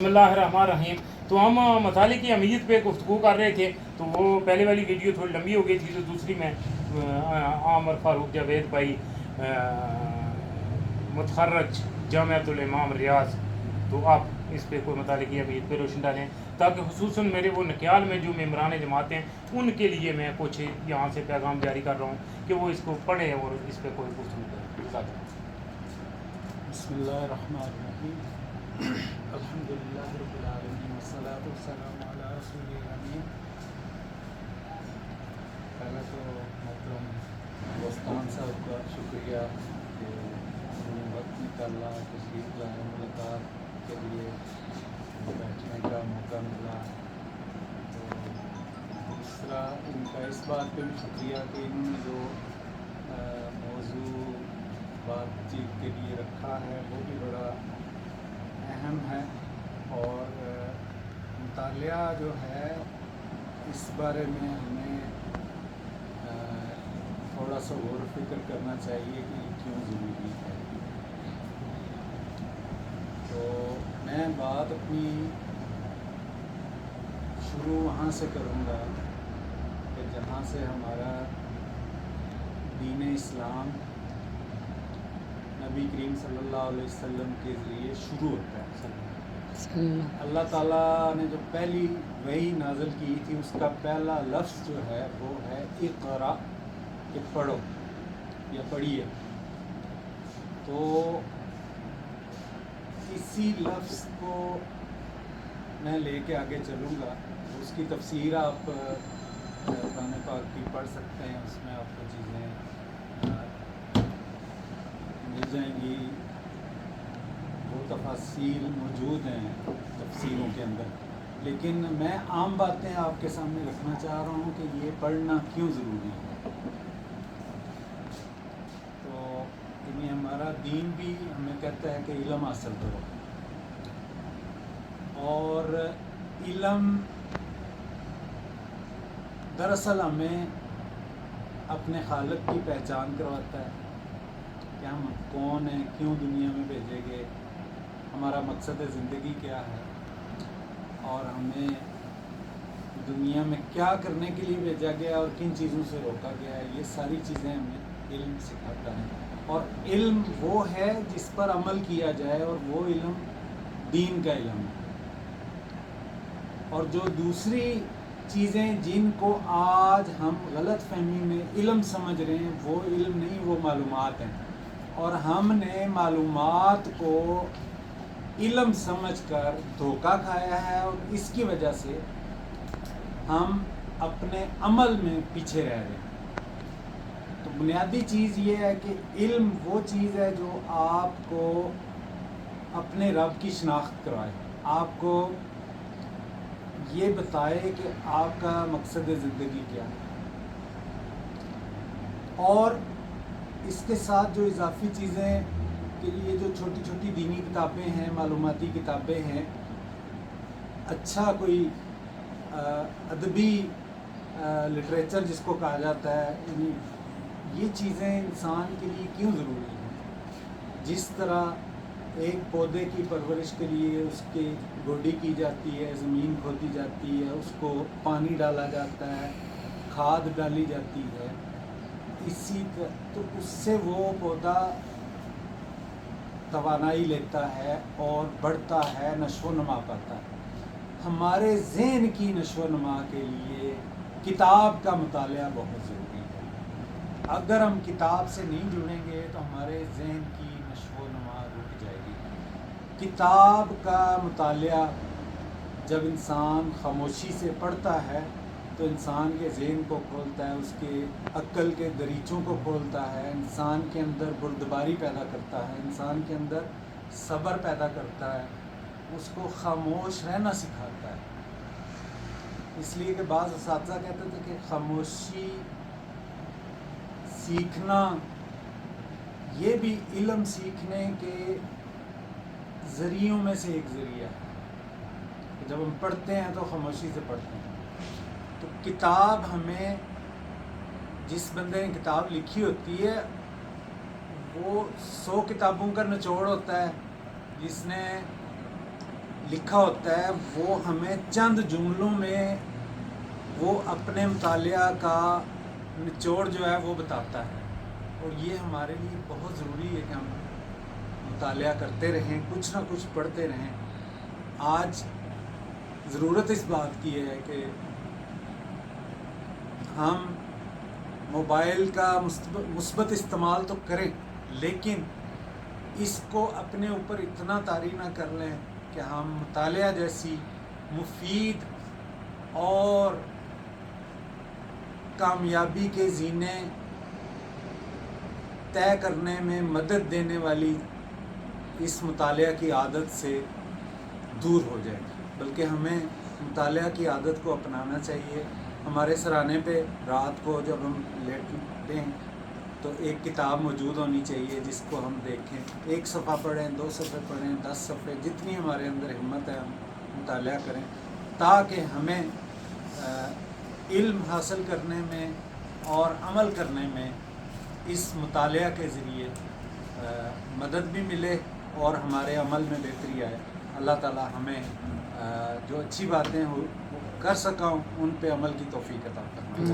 बिस्मिल्लाहिर्रहमानिर्रहीम। तो हम मसाले की अहमियत पे गुफ्तगू कर रहे थे, तो वो पहले वाली वीडियो थोड़ी लंबी हो गई थी, तो दूसरी में आमर फारूक जावेद भाई मुतखर्रज जामिअतुल इमाम रियाज, तो आप इस पे कोई मसाले की अहमियत पे रोशनी डालें, ताकि खुसूसन मेरे वो नक्याल में जो मेम्बरान जमात हैं उनके लिए मैं कुछ यहाँ से पैगाम जारी कर रहा हूँ कि वो इसको पढ़ें और इस पर कोई गुफ्तगू करें। बिस्मिल्लाहिर्रहमानिर्रहीम। अल्हम्दुलिल्लाहि रब्बिल आलमीन वस्सलातु वस्सलामु अला रसूलिल अमीन। पहले तो मोहतरम दोस्तान साहब का शुक्रिया कि उन्होंने वक्त निकाला, तशरीफ़ लाए, मुलाकात के लिए बैठने का मौका मिला। तो दूसरा इनका इस बात पे भी शुक्रिया कि इन्होंने जो मौजू बातचीत के लिए रखा है वो भी बड़ा अहम है, और मुतालिया जो है इस बारे में हमें थोड़ा सा गौर फिक्र करना चाहिए कि क्यों ज़रूरी है। तो मैं बात अपनी शुरू वहाँ से करूँगा कि जहाँ से हमारा दीन इस्लाम नबी करीम सल्लल्लाहु अलैहि वसल्लम के ज़रिए शुरू होता है। अल्लाह ताला ने जो पहली वही नाज़िल की थी, उसका पहला लफ्ज़ जो है वो है इक़रा, कि पढ़ो या पढ़िए। तो इसी लफ्ज़ को मैं लेके आगे चलूँगा। उसकी तफसीर आप कुरान पाक की पढ़ सकते हैं, उसमें आपको चीज़ें मिल जाएंगी। वो तफसील मौजूद हैं तफसीरों के अंदर, लेकिन मैं आम बातें आपके सामने रखना चाह रहा हूँ कि ये पढ़ना क्यों ज़रूरी है। तो यानी हमारा दीन भी हमें कहता है कि इल्म हासिल करो, और इल्म दरअसल हमें अपने खालिक की पहचान करवाता है कि हम कौन हैं, क्यों दुनिया में भेजे गए, हमारा मकसद ज़िंदगी क्या है, और हमें दुनिया में क्या करने के लिए भेजा गया और किन चीज़ों से रोका गया है। ये सारी चीज़ें हमें इल्म सिखाता है, और इल्म वो है जिस पर अमल किया जाए, और वो इल्म दीन का इल्म है। और जो दूसरी चीज़ें जिनको आज हम गलत फहमी में इल्म समझ रहे हैं, वो इल्म नहीं, वो मालूमात हैं, और हमने मालूमात को इल्म समझकर धोखा खाया है, और इसकी वजह से हम अपने अमल में पीछे रह रहे हैं। तो बुनियादी चीज़ ये है कि इल्म वो चीज़ है जो आपको अपने रब की शनाख्त करवाए, आपको ये बताए कि आपका मकसद ज़िंदगी क्या है। और इसके साथ जो इजाफी चीज़ें के लिए जो छोटी छोटी दीनी किताबें हैं, मालूमाती किताबें हैं, अच्छा कोई अदबी लिटरेचर जिसको कहा जाता है, यानी ये चीज़ें इंसान के लिए क्यों ज़रूरी हैं। जिस तरह एक पौधे की परवरिश के लिए उसकी गोडी की जाती है, ज़मीन खोदी जाती है, उसको पानी डाला जाता है, खाद डाली जाती है, इसी तो उससे वो पौधा तवानाई लेता है और बढ़ता है, नशो नमा पाता है। हमारे ज़हन की नशो नमा के लिए किताब का मुतालिया बहुत ज़रूरी है। अगर हम किताब से नहीं जुड़ेंगे तो हमारे ज़हन की नशो नमा रुक जाएगी। किताब का मुतालिया जब इंसान खामोशी से पढ़ता है तो इंसान के ज़हन को खोलता है, उसके अक्ल के दरीचों को खोलता है, इंसान के अंदर बुर्दबारी पैदा करता है, इंसान के अंदर सब्र पैदा करता है, उसको खामोश रहना सिखाता है। इसलिए कि बाज़ असातिज़ा कहते थे कि खामोशी सीखना ये भी इल्म सीखने के ज़रियों में से एक ज़रिया है। जब हम पढ़ते हैं तो खामोशी से पढ़ते हैं। तो किताब हमें, जिस बंदे ने किताब लिखी होती है वो 100 किताबों का निचोड़ होता है, जिसने لکھا ہوتا ہے وہ ہمیں چند جملوں میں وہ اپنے مطالعہ کا نچوڑ جو ہے وہ بتاتا ہے، اور یہ ہمارے لیے بہت ضروری ہے کہ ہم مطالعہ کرتے رہیں، کچھ نہ کچھ پڑھتے رہیں۔ آج ضرورت اس بات کی ہے کہ ہم موبائل کا مثبت استعمال تو کریں، لیکن اس کو اپنے اوپر اتنا طاری نہ کر لیں کہ ہم مطالعہ جیسی مفید اور کامیابی کے زینے طے کرنے میں مدد دینے والی اس مطالعہ کی عادت سے دور ہو جائیں، بلکہ ہمیں مطالعہ کی عادت کو اپنانا چاہیے۔ ہمارے سرانے پہ رات کو جب ہم لیٹتے ہیں تو ایک کتاب موجود ہونی چاہیے جس کو ہم دیکھیں، 1 صفحہ پڑھیں، 2 صفحے پڑھیں، 10 صفحے، جتنی ہمارے اندر ہمت ہے ہم مطالعہ کریں، تاکہ ہمیں علم حاصل کرنے میں اور عمل کرنے میں اس مطالعہ کے ذریعے مدد بھی ملے اور ہمارے عمل میں بہتری آئے۔ اللہ تعالی ہمیں جو اچھی باتیں کر سکا ہوں ان پہ عمل کی توفیق عطا فرمائے۔